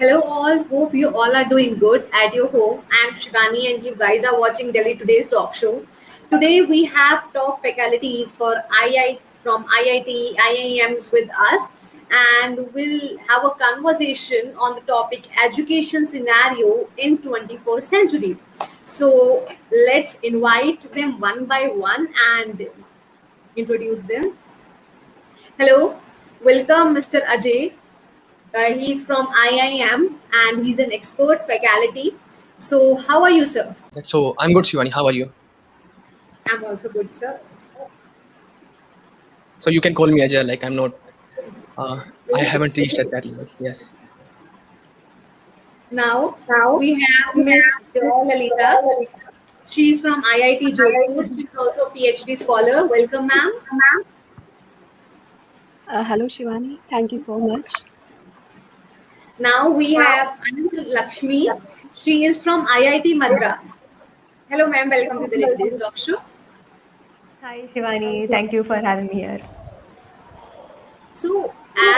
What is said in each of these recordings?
Hello all, hope you all are doing good at your home. I'm Shivani and you guys are watching Delhi Today's talk show. Today we have top faculties for II from IIT, IIMs with us and we'll have a conversation on the topic education scenario in 21st century. So let's invite them one by one and introduce them. Hello, welcome Mr. Ajay. He's from IIM and he's an expert faculty. So, how are you, sir? So I'm good, Shivani. How are you? I'm also good, sir. So you can call me Ajay. Like I'm not. Uh, I haven't reached at that level. Yes. Now, we have Miss Joy Lalita. She's from IIT Jodhpur. She's also a PhD scholar. Welcome, ma'am. Hello, Shivani. Thank you so much. Now, we have Anant Lakshmi. She is from IIT Madras. Hello, ma'am. Welcome to the Today's Talk Show. Hi Shivani, thank you for having me here. So,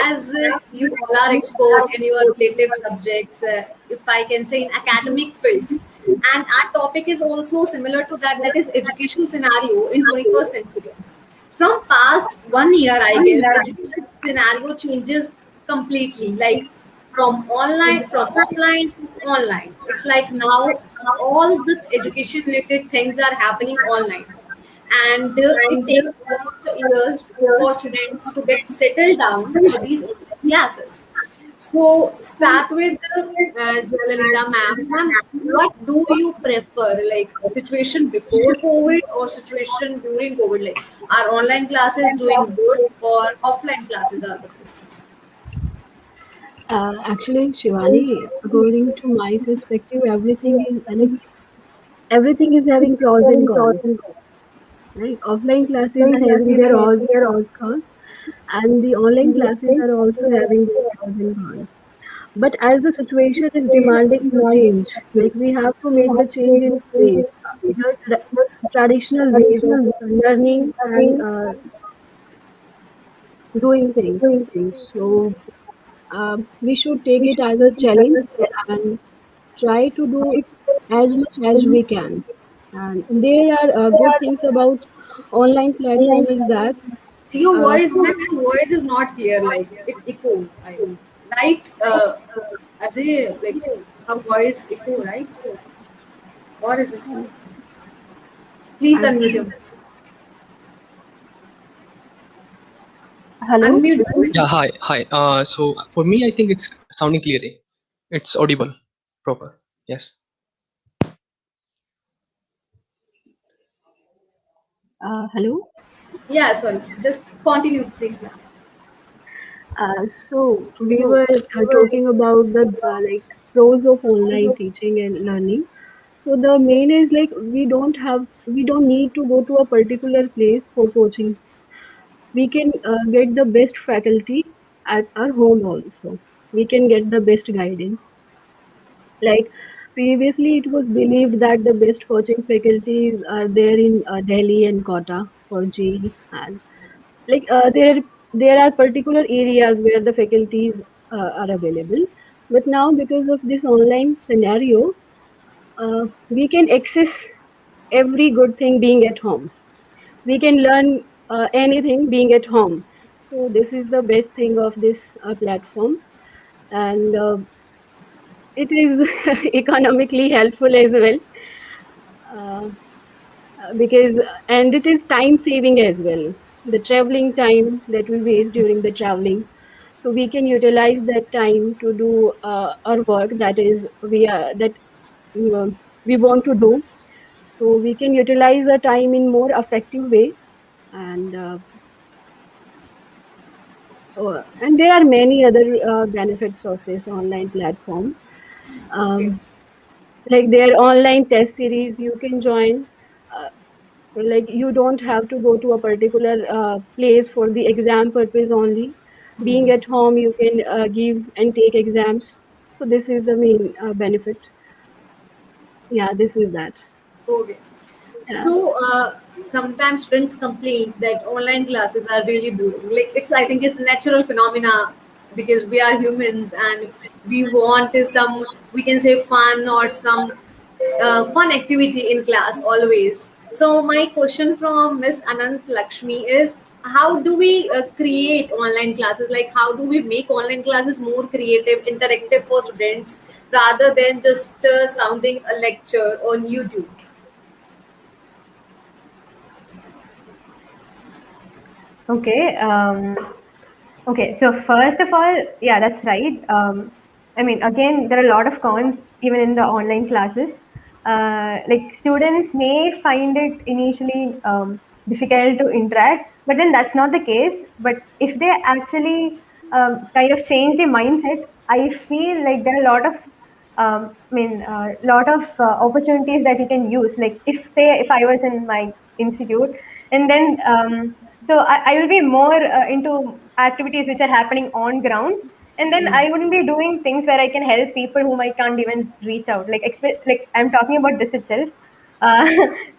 as you all are expert in your relative subjects, if I can say in academic fields, and our topic is also similar to that, that is education scenario in 21st century. From past 1 year, I guess, education scenario changes completely, like from offline to online. It's like now all the education related things are happening online and it takes almost a year for students to get settled down for these online classes. So start with Jalalita ma'am. Ma'am, what do you prefer, like situation before COVID or situation during COVID? Like are online classes doing good or offline classes are the best? Actually, Shivani, according to my perspective, everything is having pros and cons. Right? Offline classes are having their all cons, and the online classes are also having their pros and cons. But as the situation is demanding to change, like we have to make the change in ways, traditional ways of learning and doing things. So we should take it as a challenge and try to do as much as we can. And there are good things about online platform is that Your uh, voice, ma'am, your voice is not clear. Like it echo. Right, Ajay, like her voice echo, right? Or is it? Please unmute actually, your Hello. unmute your mic. Yeah. Hi. Hi. So for me, I think it's sounding clear. It's audible, proper. Yes. hello. Yeah, sorry. Just continue, please, ma'am. So we were talking about the pros of online teaching and learning. So the main is like we don't need to go to a particular place for coaching. We can get the best faculty at our home also. We can get the best guidance. Like previously, it was believed that the best coaching faculties are there in Delhi and Kota for GE, and there are particular areas where the faculties are available. But now, because of this online scenario, we can access every good thing being at home. We can learn anything being at home. So this is the best thing of this platform, and it is economically helpful as well, uh, because and it is time saving as well. The traveling time that we waste during the traveling, so we can utilize that time to do our work that is uh, we want to do. So we can utilize the time in more effective way, and and there are many other benefits of this online platform. Okay. Um, like their online test series, you can join. Uh, like you don't have to go to a particular place for the exam purpose only. Being at home, you can give and take exams. So this is the main benefit. Yeah, this is that. Okay. Yeah. So sometimes students complain that online classes are really boring. Like it's, I think it's a natural phenomena because we are humans and we want some, we can say, fun or some fun activity in class always. So my question from Miss Anant Lakshmi is, how do we create online classes? Like, how do we make online classes more creative, interactive for students rather than just sounding a lecture on YouTube? Okay. Okay. So first of all, yeah, that's right. I mean, again, there are a lot of cons even in the online classes. Like students may find it initially difficult to interact, but then that's not the case. But if they actually kind of change their mindset, I feel like there are a lot of lot of opportunities that you can use. Like if I was in my institute, and then so I will be more into activities which are happening on ground, and then I wouldn't be doing things where I can help people whom I can't even reach out. Like I'm talking about this itself. Uh,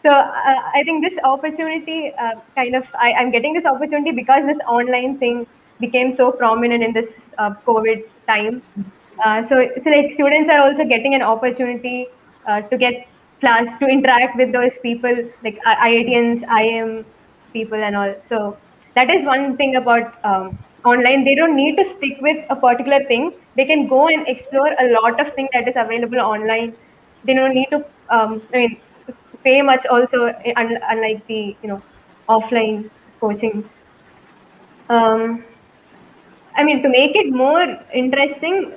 I think this opportunity I'm getting this opportunity because this online thing became so prominent in this COVID time. So like students are also getting an opportunity to get class to interact with those people like IITians, IM people and all. So that is one thing about online. They don't need to stick with a particular thing. They can go and explore a lot of things that is available online. They don't need to pay much also, unlike the offline coachings. Um, I mean, to make it more interesting,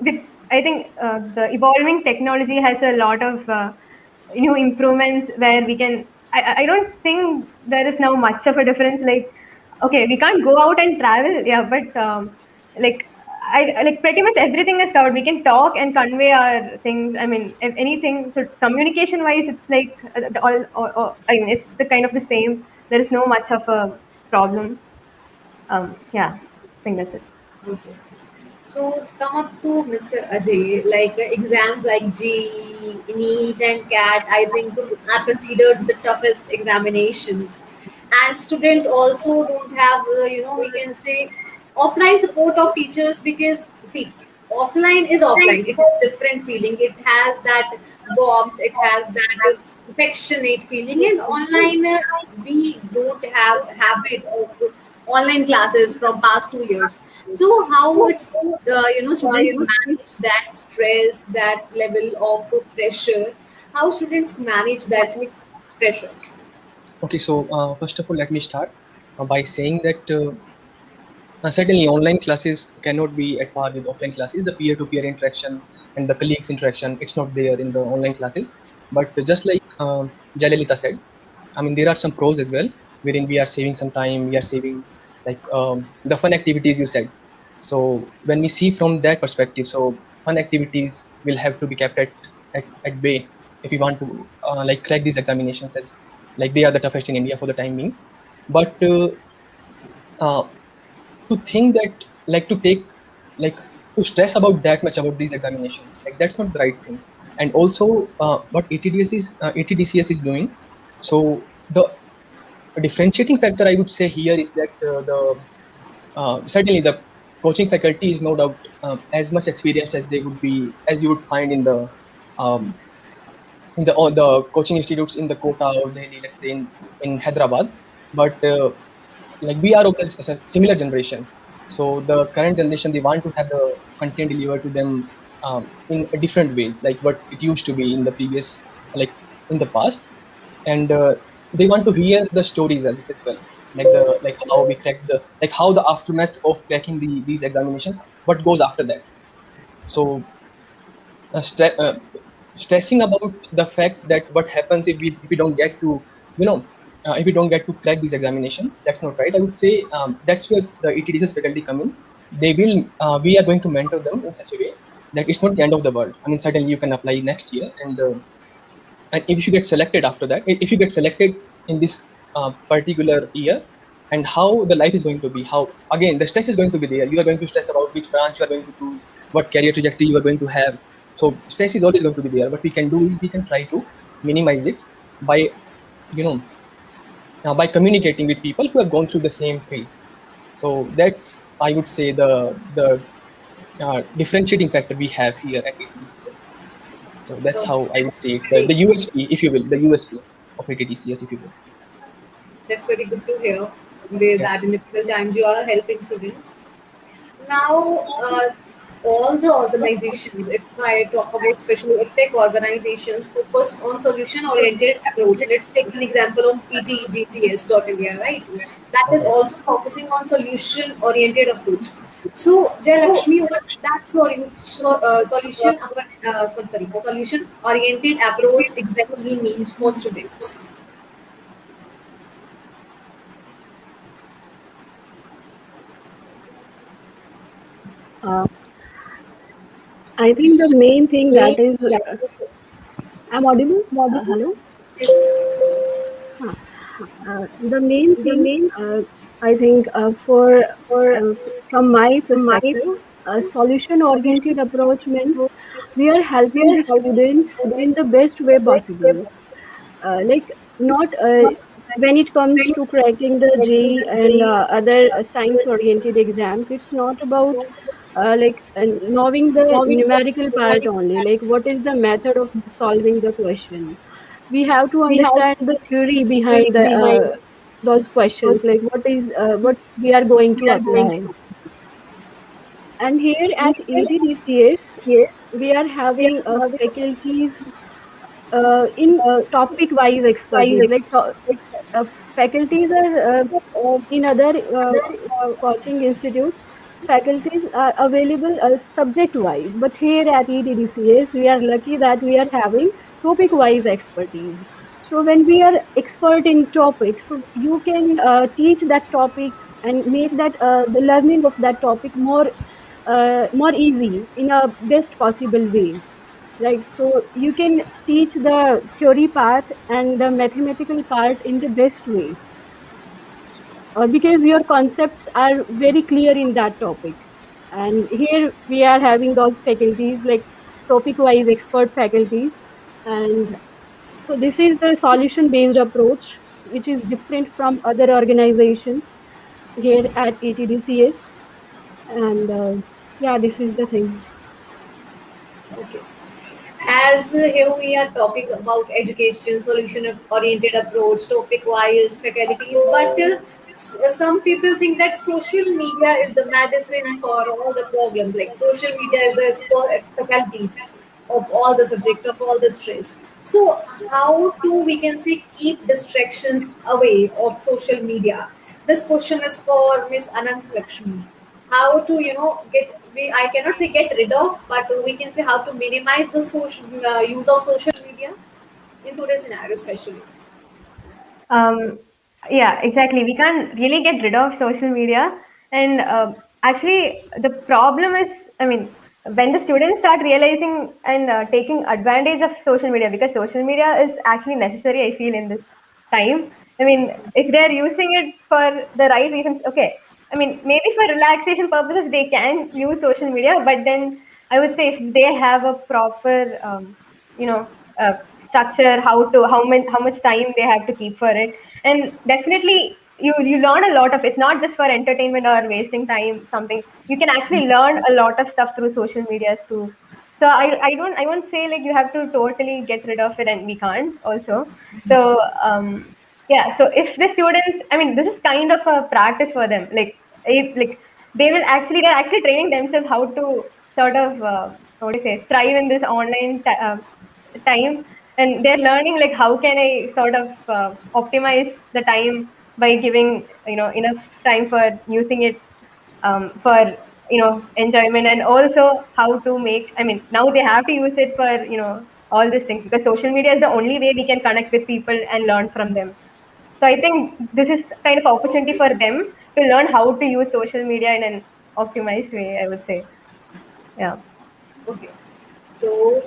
with I think the evolving technology has a lot of new improvements where we can. I don't think there is now much of a difference. Like, okay, we can't go out and travel, yeah, but like I like pretty much everything is covered. We can talk and convey our things. I mean, if anything. So communication wise, it's like I mean, it's the kind of the same. There is no much of a problem. Yeah, I think that's it. Okay. So come up to Mr. Ajay, like exams like JEE, NEET and CAT, I think are considered the toughest examinations. And student also don't have, we can say offline support of teachers because see, offline is offline. It is different feeling. It has that warmth. It has that affectionate feeling. And online, we don't have habit of online classes from past 2 years. So how it's students manage that stress, that level of pressure, how students manage that pressure? Okay, so first of all, let me start by saying that certainly online classes cannot be at par with offline classes. The peer-to-peer interaction and the colleagues interaction, it's not there in the online classes. But just like Jalalita said, I mean, there are some pros as well, wherein we are saving some time, we are saving like the fun activities you said. So when we see from that perspective, so fun activities will have to be kept at bay if we want to like crack these examinations, as like they are the toughest in India for the time being. But uh, to think that like to take like to stress about that much about these examinations, like that's not the right thing. And also what ATDCS is doing, so the differentiating factor I would say here is that the certainly the coaching faculty is no doubt as much experienced as they would be, as you would find um, in the coaching institutes in the Kota or Delhi, let's say in Hyderabad. But like we are of the similar generation, so the current generation, they want to have the content delivered to them in a different way, like what it used to be in the previous, like in the past. And they want to hear the stories as well, like how we crack the, like how the aftermath of cracking these examinations, what goes after that. So stressing about the fact that what happens if we don't get to, you know, if we don't get to crack these examinations, that's not right. I would say that's where the ETDCS faculty come in. They will, we are going to mentor them in such a way that it's not the end of the world. I mean, certainly you can apply next year, and if you get selected after that, if you get selected in this particular year, and how the life is going to be, how again the stress is going to be there. You are going to stress about which branch you are going to choose, what career trajectory you are going to have. So stress is always going to be there. What we can do is we can try to minimize it by, you know, by communicating with people who have gone through the same phase. So that's I would say the differentiating factor we have here at ATDCS. So that's So how I would that's say it, very the USP, if you will, the USP of ATDCS, if you will. that's very good to hear. That Yes. in difficult times you are helping students. Now, all the organizations, if I talk about especially tech organizations, focus on solution-oriented approach. Let's take an example of ETDCS.India, right? That is Okay. also focusing on solution-oriented approach. So, Jayalakshmi, what that solution-oriented approach exactly means for students? Uh, I think the main thing that is, I'm audible. Hello. Is The main thing, I think, from my perspective, a solution-oriented approach means we are helping the students in the best way possible. Like not when it comes to cracking the JEE and other science-oriented exams, it's not about knowing the numerical part only. Like what is the method of solving the question? We have to understand the theory behind those questions. Like what we are going to apply. And here at ATDCS, we are having faculties in topic wise expertise faculties are in other coaching institutes faculties are available subject wise, but here at ETDCS we are lucky that we are having topic wise expertise. So when we are expert in topics, so you can teach that topic and make that the learning of that topic more easy in a best possible way, right? So you can teach the theory part and the mathematical part in the best way, because your concepts are very clear in that topic. And here we are having those faculties like topic wise expert faculties. And so this is the solution based approach which is different from other organizations here at ATDCS. And yeah, this is the thing. okay. As here we are talking about education, solution oriented approach, topic wise faculties, but some people think that social media is the medicine for all the problems. Like social media is the faculty of all the subject, of all the stress. So, how do we can say keep distractions away of social media? This question is for Miss Anant Lakshmi. How to get, we I cannot say get rid of, but we can say how to minimize the social use of social media in today's scenario especially. Um, yeah, exactly. We can't really get rid of social media. And actually, the problem is, I mean, when the students start realizing and taking advantage of social media, because social media is actually necessary, I feel, in this time. I mean, if they're using it for the right reasons, okay. I mean, maybe for relaxation purposes, they can use social media, but then I would say if they have a proper, you know, structure, how much time they have to keep for it, and definitely you learn a lot of. It's not just for entertainment or wasting time. Something you can actually learn a lot of stuff through social medias too. So I won't say like you have to totally get rid of it, and we can't also. So yeah, so if the students, I mean, this is kind of a practice for them. Like if like they're actually training themselves how to sort of what do you say, thrive in this online time, and they're learning like how can I sort of optimize the time by giving enough time for using it for enjoyment, and also how to make, I mean, now they have to use it for all these things, because social media is the only way we can connect with people and learn from them. So I think this is kind of opportunity for them to learn how to use social media in an optimized way, I would say. Yeah. Okay, so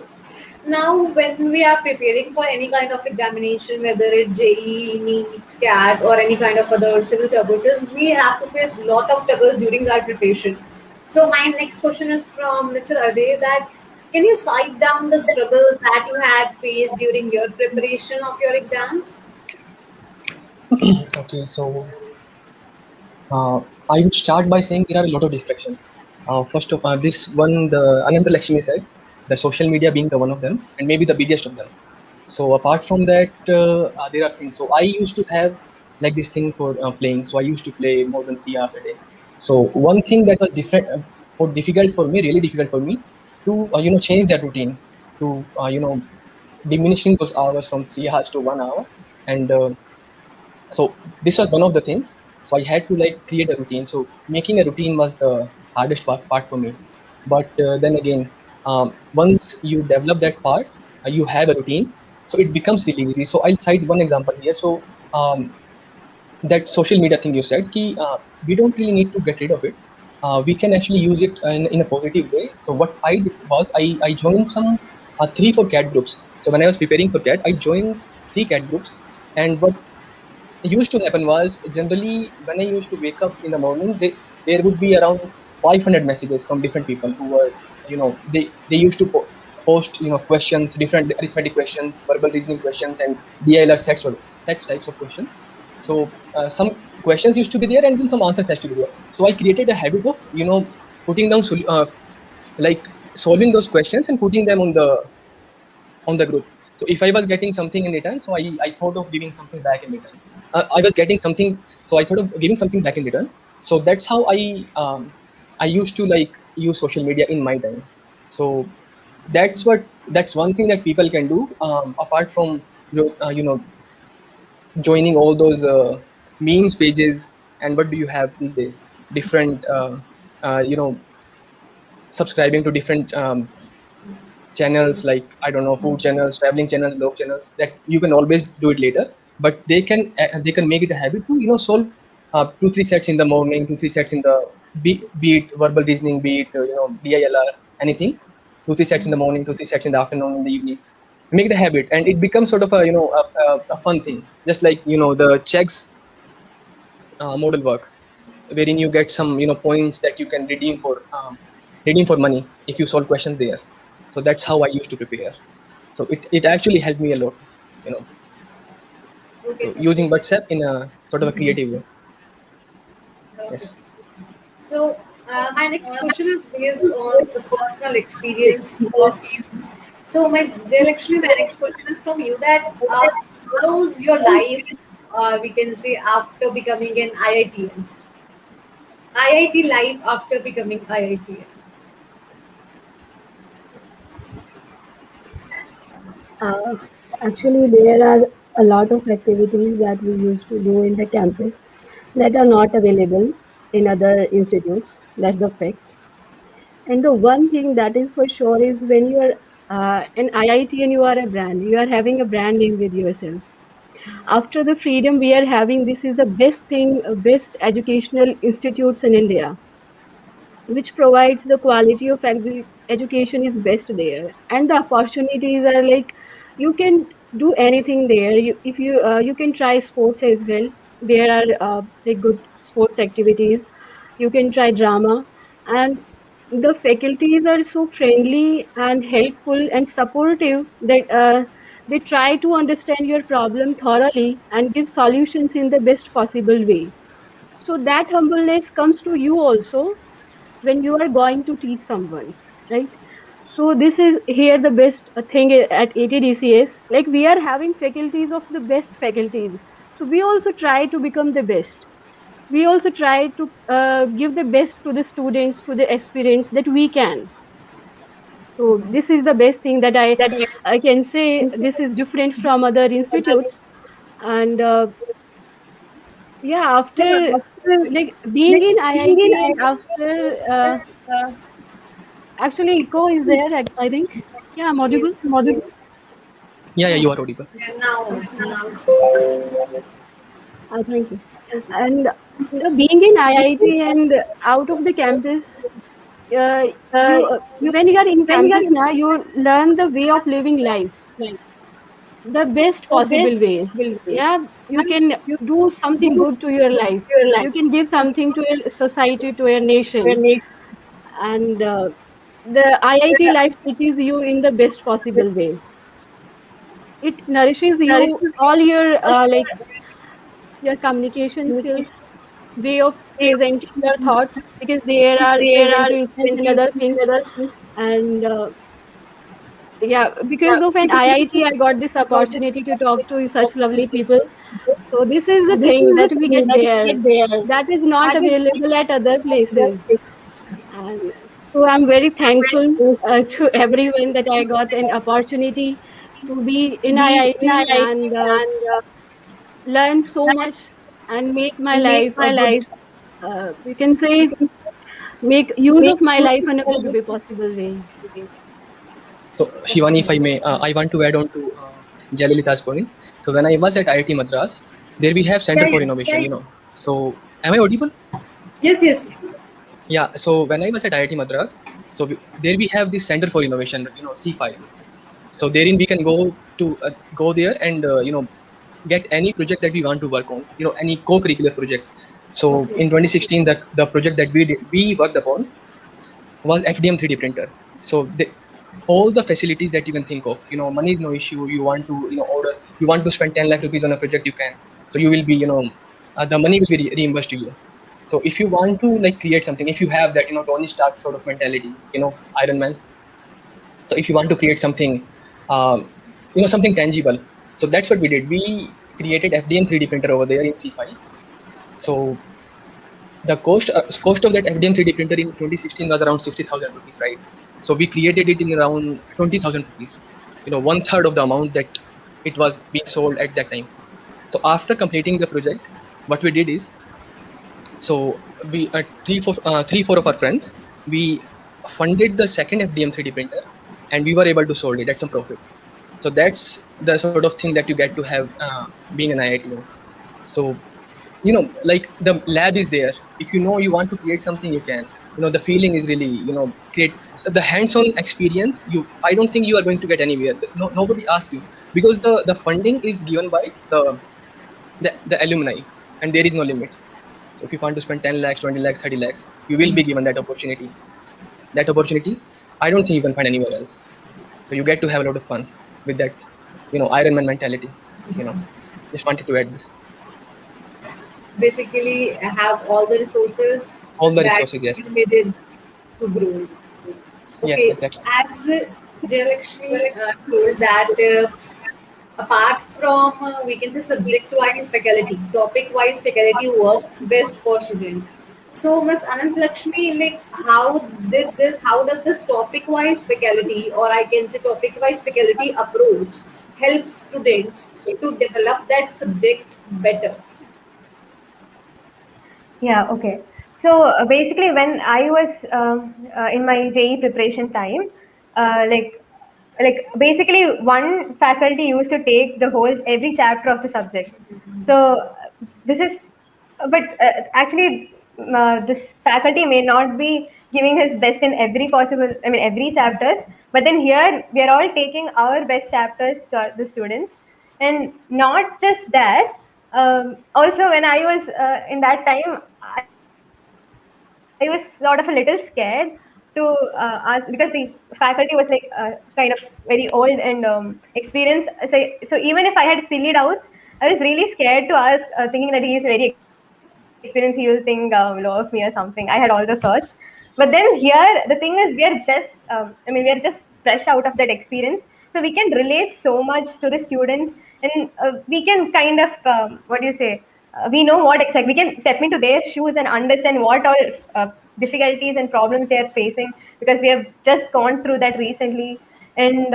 now when we are preparing for any kind of examination, whether it's JEE, NEET, CAT, or any kind of other civil services, we have to face a lot of struggles during that preparation. So my next question is from Mr. Ajay, that can you cite down the struggles that you had faced during your preparation of your exams? Okay. So uh, I would start by saying there are a lot of distractions. First of this one, the Ananta Lakshmi said, the social media being the one of them, and maybe the biggest of them. So apart from that, there are things. So I used to have like this thing for playing. So I used to play more than 3 hours a day. So one thing that was different, for difficult for me, really difficult for me, to change that routine, to diminishing those hours from 3 hours to 1 hour, and so this was one of the things. So I had to like create a routine. So making a routine was the hardest part for me. But then again, once you develop that part, you have a routine, so it becomes really easy. So I'll cite one example here. So that social media thing you said, we don't really need to get rid of it. We can actually use it in a positive way. So what I did was I joined some 3 4 cat groups. So when I was preparing for cat, I joined 3 cat groups. And what used to happen was, generally when I used to wake up in the morning, there would be around 500 messages from different people who were, they used to post, questions, different arithmetic questions, verbal reasoning questions, and DILR sex types of questions. So some questions used to be there, and then some answers has to be there. So I created a habit of, putting down like solving those questions and putting them on the group. So if I was getting something in return, so I thought of giving something back in return. I was getting something, so I thought of giving something back in return. So that's how I used to like use social media in my time. So that's one thing that people can do, apart from joining all those memes pages. And what do you have these days? Different subscribing to different channels, like I don't know, food channels, traveling channels, love channels, that you can always do it later. But they can make it a habit to solve 2 3 sets in the morning, 2 3 sets in the be it verbal reasoning, be it DILR, anything. 2 3 sets in the morning, 2 3 sets in the afternoon, in the evening. Make it a habit, and it becomes sort of a fun thing, just like the checks model work, wherein you get some points that you can redeem for money if you solve questions there. So that's how I used to prepare. So it actually helped me a lot, Okay, so using WhatsApp in a sort of a creative way. okay. Yes. So my next question is based on the personal experience of you. So my next question is from you, that how's your life, we can say, after becoming an IITian? IIT life after becoming IITian. Uh, Actually, there are a lot of activities that we used to do in the campus that are not available in other institutes. That's the fact. And the one thing that is for sure is when you are an IIT and you are a brand, you are having a brand name with yourself. After the freedom we are having, this is the best thing, best educational institutes in India, which provides the quality of education is best there, and the opportunities are like you can do anything there. If you you can try sports as well. There are like good sports activities. You can try drama, and the faculties are so friendly and helpful and supportive that they try to understand your problem thoroughly and give solutions in the best possible way. So that humbleness comes to you also when you are going to teach someone, right? So this is here the best thing at ATDCS. Like we are having faculties of the best faculties, so we also try to become the best. We also try to give the best to the students, to the aspirants that we can. So this is the best thing that I can say. This is different from other institutes. And yeah, after like being in IIT and after actually, echo is there, I think. Yeah, I'm audible. Yes. Yeah, you are audible. Yeah, now it's okay. Thank you. And being in IIT and out of the campus, you when you are in campus now, you learn the way of living life, the best possible way. Yeah, you can do something good to your life. You can give something to your society, to your nation, and the IIT life teaches you in the best possible way. It nourishes you all your like your communication skills, way of presenting your thoughts, because there are presentations and other things. And yeah, because of an IIT, I got this opportunity to talk to such lovely people. So this is the thing that we get there, that is not available at other places. And so I'm very thankful to everyone that I got an opportunity to be in IIT and learn so much and make my life a good, you can say, make use of my life in a good way, possible way. So Shivani, if I may, I want to add on to Jayalalitha's point. So when I was at IIT Madras, there we have Center Yeah, for yeah. Innovation. So am I audible? Yes, yes. Yeah. So when I was at IIT Madras, so there we have this Center for Innovation. C5. So therein we can go there and get any project that we want to work on. Any co-curricular project. So Okay. in 2016, the project that we worked upon was FDM 3D printer. So all the facilities that you can think of, money is no issue. You want to, order, you want to spend 10 lakh rupees on a project, you can. So you will be, the money will be reimbursed to you. So if you want to like create something, if you have that, Tony Stark sort of mentality, Iron Man. So if you want to create something, something tangible. So that's what we did. We created FDM 3D printer over there in C5. So the cost of that FDM 3D printer in 2016 was around 60,000 rupees, right? So we created it in around 20,000 rupees, one third of the amount that it was being sold at that time. So after completing the project, what we did is, so we three, four of our friends, we funded the second FDM 3D printer, and we were able to sold it at some profit. So that's the sort of thing that you get to have being an IIT. So like the lab is there. If you want to create something, you can. The feeling is really create. So the hands-on experience, I don't think you are going to get anywhere. Nobody asks you, because the funding is given by the alumni, and there is no limit. So if you want to spend 10 lakhs, 20 lakhs, 30 lakhs, you will be given that opportunity. That opportunity, I don't think you can find anywhere else. So you get to have a lot of fun with that, Iron Man mentality. Just wanted to add this. Basically, have all the resources All the that resources, yes. you needed to grow. Yes, Okay, so exactly. as Jayalakshmi told that apart from we can say subject-wise faculty, topic-wise faculty works best for student. So, Ms. Anant Lakshmi, like how does this topic-wise faculty, or I can say topic-wise faculty approach help students to develop that subject better? Yeah, okay. So basically, when I was in my JE preparation time, like basically one faculty used to take the whole every chapter of the subject. So this is, but actually, this faculty may not be giving his best in every possible, I mean, every chapters. But then here we are all taking our best chapters to the students, and not just that. Also, when I was in that time, I was sort of a little scared to ask, because the faculty was like kind of very old and experienced. So even if I had silly doubts, I was really scared to ask, thinking that he is very experienced, he will think low of me or something. I had all those thoughts. But then here, the thing is, we are just, we are just fresh out of that experience. So we can relate so much to the student, and we can kind of, what do you say? We know what exactly, we can step into their shoes and understand what all difficulties and problems they are facing, because we have just gone through that recently. And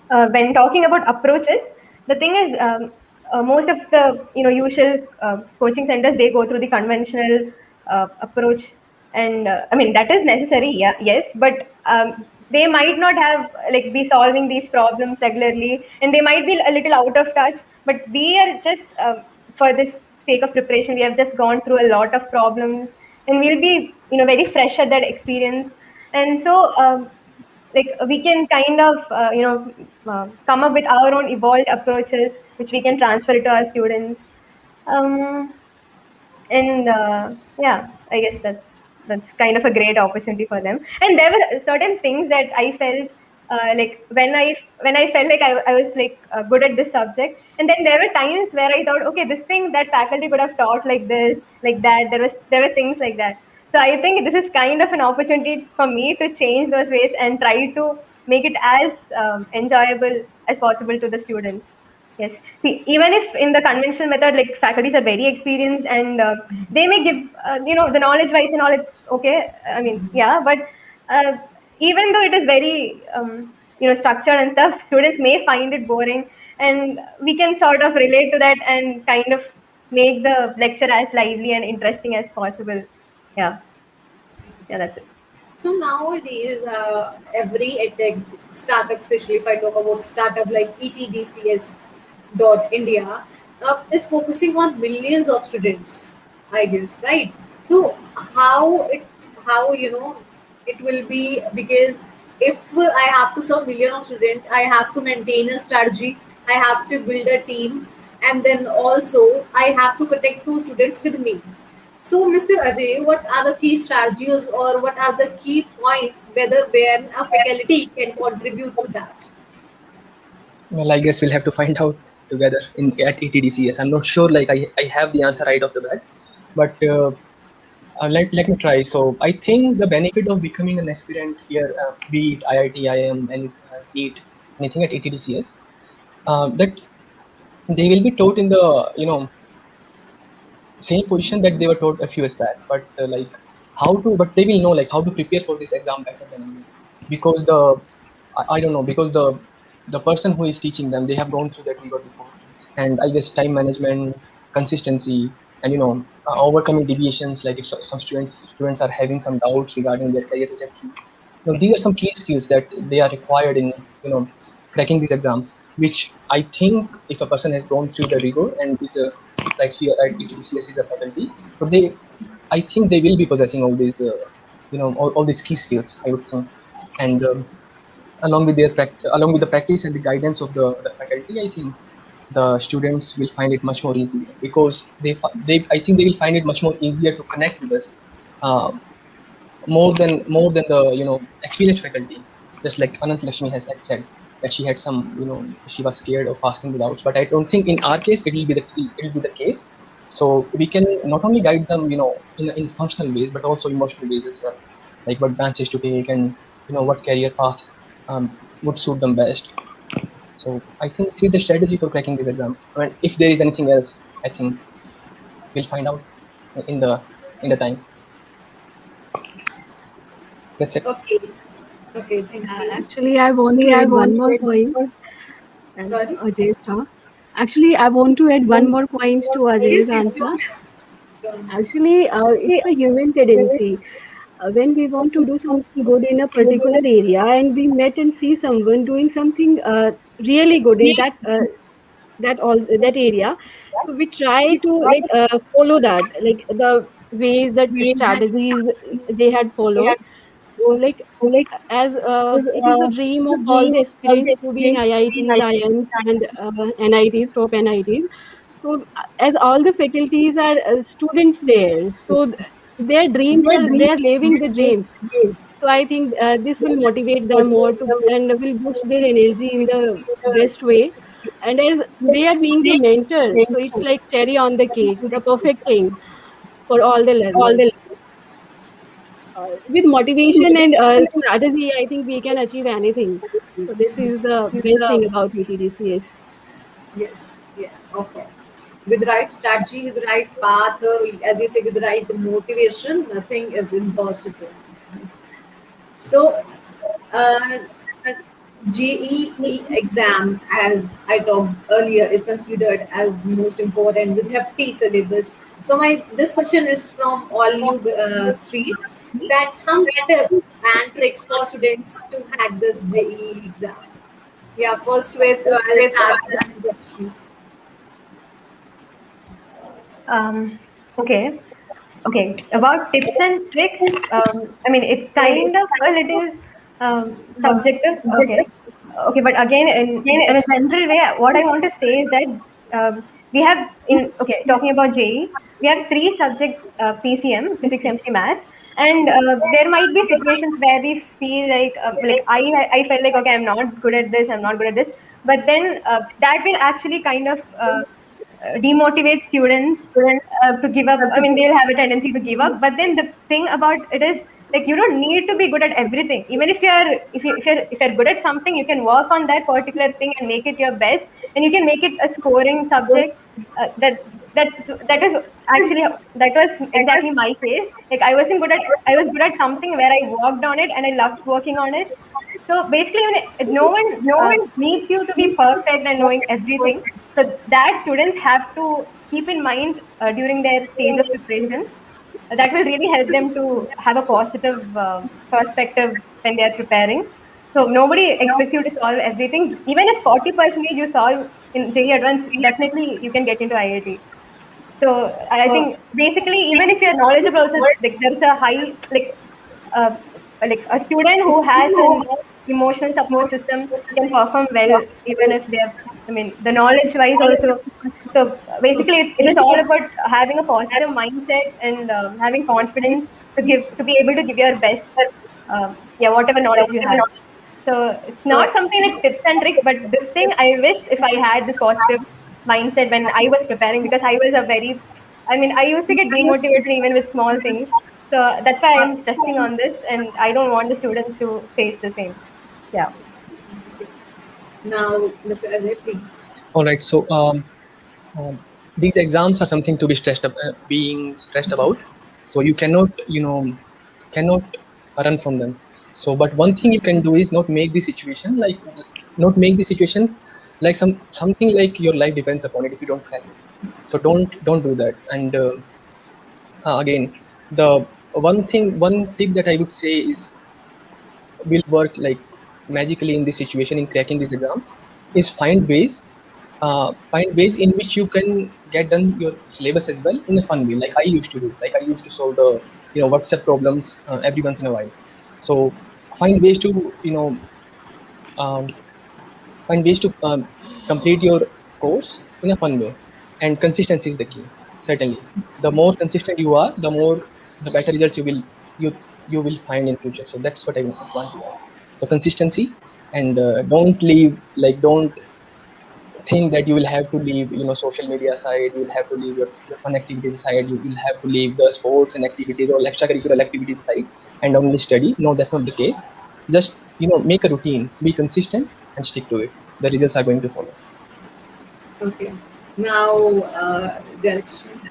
when talking about approaches, the thing is, most of the usual coaching centers, they go through the conventional approach, and that is necessary, yeah, yes, but they might not have like be solving these problems regularly, and they might be a little out of touch. But we are just for this sake of preparation, we have just gone through a lot of problems, and we'll be very fresh at that experience. And so like we can kind of come up with our own evolved approaches, which we can transfer it to our students. um, and yeah, I guess that's kind of a great opportunity for them. And there were certain things that I felt like when I felt like I was like good at this subject, and then there were times where I thought, okay, this thing that faculty could have taught like this, like that. There were things like that. So I think this is kind of an opportunity for me to change those ways and try to make it as enjoyable as possible to the students. Yes. See, even if in the conventional method, like faculties are very experienced and they may give, the knowledge wise and all, it's okay. I mean, yeah, but uh, even though it is very, structured and stuff, students may find it boring, and we can sort of relate to that and kind of make the lecture as lively and interesting as possible. Yeah. Yeah, that's it. So nowadays, every edtech startup, especially if I talk about startup like ETDCS dot India, is focusing on millions of students, I guess, right? So how it will be, because if I have to serve million of students, I have to maintain a strategy, I have to build a team, and then also I have to connect those students with me. So, Mr. Ajay, what are the key strategies or what are the key points whether when a faculty can contribute to that? Well, I guess we'll have to find out together in at ETDCS. I'm not sure, like I have the answer right off the bat, but let me try. So I think the benefit of becoming an aspirant here, be it IIT, IIM, and be it anything at ETDCS, that they will be taught in the same position that they were taught a few years back, but but they will know like how to prepare for this exam better than me, because I don't know, because the person who is teaching them, they have gone through that rigor before, and I guess time management, consistency, and overcoming deviations. Like if some students are having some doubts regarding their career trajectory, these are some key skills that they are required in cracking these exams, which I think if a person has gone through the rigor and is like here at ETCS is a faculty, so I think they will be possessing all these all these key skills, I would think. And along with along with the practice and the guidance of the faculty, I think the students will find it much more easier, because I think they will find it much more easier to connect with us, uh, more than the experienced faculty. Just like Anant Lakshmi has said that she had some she was scared of asking the doubts, but I don't think in our case it will be the case. So we can not only guide them in functional ways, but also emotional ways as well, like what branches to take, and what career path would suit them best. So I think see the strategy for cracking these exams. I mean, if there is anything else, I think we'll find out in the time. That's it. Okay. Okay, thank you. Actually, I want to add one more point. Sorry? Ajay's talk. Actually, I want to add one more point to Ajay's Yes, yes, answer. sure. Sure. Actually, it's a human tendency. When we want to do something good in a particular area and we met and see someone doing something really good in that area, so we try to follow that, like the ways, that strategies they had followed. So as it is a dream of all the aspirants to be in IITs, IIMs, and NITs, top NITs. So as all the faculties are students there, so their dreams are, they are living the dreams. So I think this will motivate them more to, and will boost their energy in the best way. And as they are being the mentor, so it's like cherry on the cake, the perfect thing for all the learners. With motivation and strategy, I think we can achieve anything. So this is the best thing about ETDCS. Yes, yeah, okay. With the right strategy, with the right path, as you say, with the right motivation, nothing is impossible. So, uh, JEE exam, as I talked earlier, is considered as the most important with hefty syllabus. So, my this question is from all you three. That some tips and tricks for students to hack this JEE exam. Yeah, first with I'll start with Anand. Um, okay. Okay. About tips and tricks, I mean, it's kind of a little subjective. Okay. Okay. But again, in a general way, what I want to say is that we have, talking about JE, we have three subjects, PCM, Physics, Chemistry, Maths. And there might be situations where we feel like I felt like, okay, I'm not good at this, I'm not good at this, but then that will actually kind of demotivate students to give up. I mean, they'll have a tendency to give up. But then the thing about it is, like, you don't need to be good at everything. Even if you're good at something, you can work on that particular thing and make it your best, and you can make it a scoring subject. That is actually that was exactly my case. Like, I was good at something where I worked on it and I loved working on it. So basically, no one needs you to be perfect and knowing everything. So that students have to keep in mind during their stage of preparation. That will really help them to have a positive perspective when they are preparing. So nobody expects you to solve everything. Even if 40% you solve in JEE Advanced, definitely you can get into IIT. So I think basically, even if you're knowledgeable, also like there's a high uh, like a student who has an emotional support system can perform well, even if they're. I mean, the knowledge wise also. So basically, it is all about having a positive mindset and having confidence to be able to give your best. Yeah, whatever knowledge you have. So it's not something like tips and tricks, but this thing I wished if I had this positive mindset when I was preparing, because I was I mean, I used to get demotivated even with small things. So that's why I'm stressing on this, and I don't want the students to face the same. Yeah. Now, Mr. Ajay, please. All right. So these exams are something to be being stressed about. So you cannot, cannot run from them. So, but one thing you can do is not make the situations like something like your life depends upon it if you don't plan it. So don't do that. And again, the one tip that I would say is will work like magically in this situation in cracking these exams is find ways in which you can get done your syllabus as well in a fun way, like I used to do. Like I used to solve the WhatsApp problems every once in a while. So find ways to um, find ways to complete your course in a fun way, and consistency is the key. Certainly, the more consistent you are, the better results you will find in future. So that's what I want to add. So consistency, and don't think that you will have to leave social media aside, you will have to leave your fun activities aside, you will have to leave the sports and activities or extracurricular activities aside and only study. No, that's not the case. Just make a routine, be consistent and stick to it. The results are going to follow. Okay. Now, Jayalakshmi.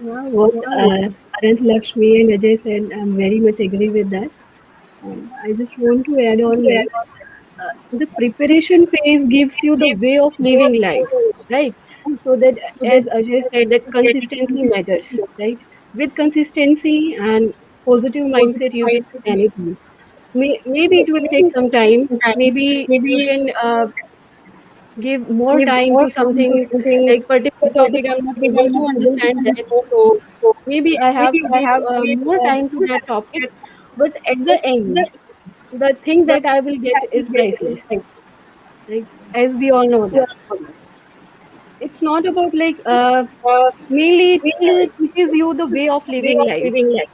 Yeah, what Anant Lakshmi and Ajay said, I'm very much agree with that. I just want to add on that the preparation phase gives you the way of living life, right? So that, as Ajay said, that consistency matters, right? With consistency and positive mindset, you can do anything. Maybe it will take some time. Maybe you can give more time to something like particular topic. I'm not able to understand that, so maybe I have to give more time to that topic. But at the end, the thing that I will get is priceless. Like, as we all know that it's not about like mainly it teaches you the way of living life.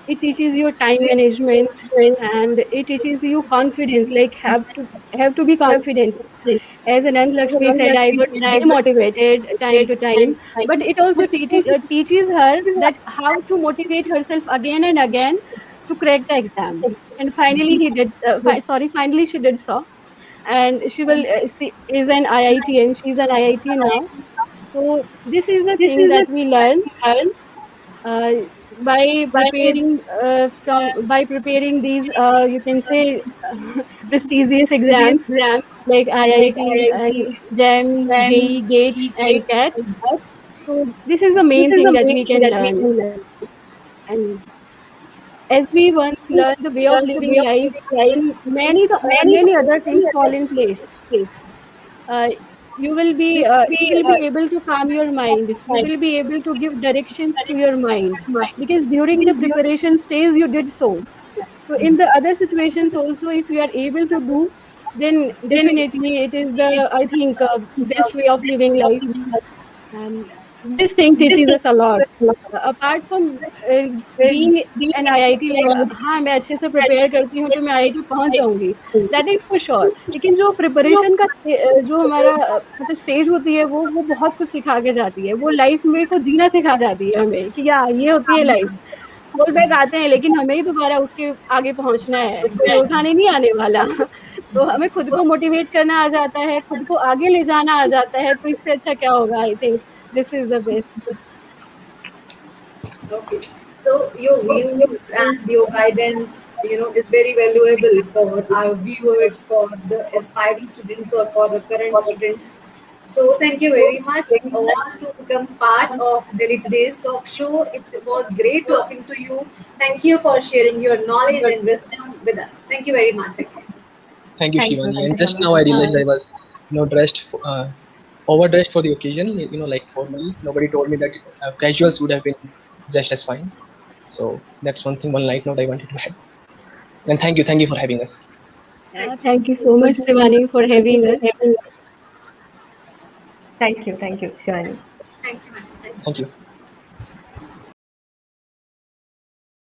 It teaches you time management, and it teaches you confidence. Like, have to be confident. As Anand Lakshmi said, I got demotivated time to time, but it also teaches her that how to motivate herself again and again to crack the exam. And finally, finally she did so, and she is an IIT, and she's an IIT now. So this is the thing that we learn uh, by preparing these you can say prestigious exams like IIT and JEM, JEE, GATE, and CAT. So this is the main thing that we can learn. And as we once learn the way of living life, then many other things fall in place. Uh, you will be able to calm your mind. You will be able to give directions to your mind, because during the preparation stage you did so. So in the other situations also, if you are able to do, then definitely it is the, I think, best way of living life. And this thing teaches us a lot. Apart from being an IIT, like हाँ मैं अच्छे से prepare करती हूँ तो मैं IIT पहुँच जाऊँगी, that is for sure. लेकिन जो preparation का जो हमारा मतलब stage होती है वो बहुत कुछ सिखा के जाती है, वो life में को जीना सिखा जाती है हमें कि या ये होती है life. फॉल बैक आते हैं लेकिन हमें ही दोबारा उठ के आगे पहुँचना है, कोई उठाने नहीं आने वाला. तो हमें खुद को मोटिवेट करना आ जाता है, खुद को आगे ले जाना आ जाता है, तो इससे अच्छा क्या होगा. I think this is the best. Okay. So your views and your guidance, is very valuable for our viewers, for the aspiring students or for the current students. So thank you very much all to become part of Delhi Today's talk show. It was great talking to you. Thank you for sharing your knowledge and wisdom with us. Thank you very much again. Thank you, Thank you, Shivani. thank And you just so now I much. realized I was, dressed, overdressed for the occasion. Like formally, nobody told me that casuals would have been just as fine. So that's one light note I wanted to add. And thank you for having us. Thank you so much, Shivani, for having us. Thank you, Shivani. Thank you, madam. Thank you. Thank you.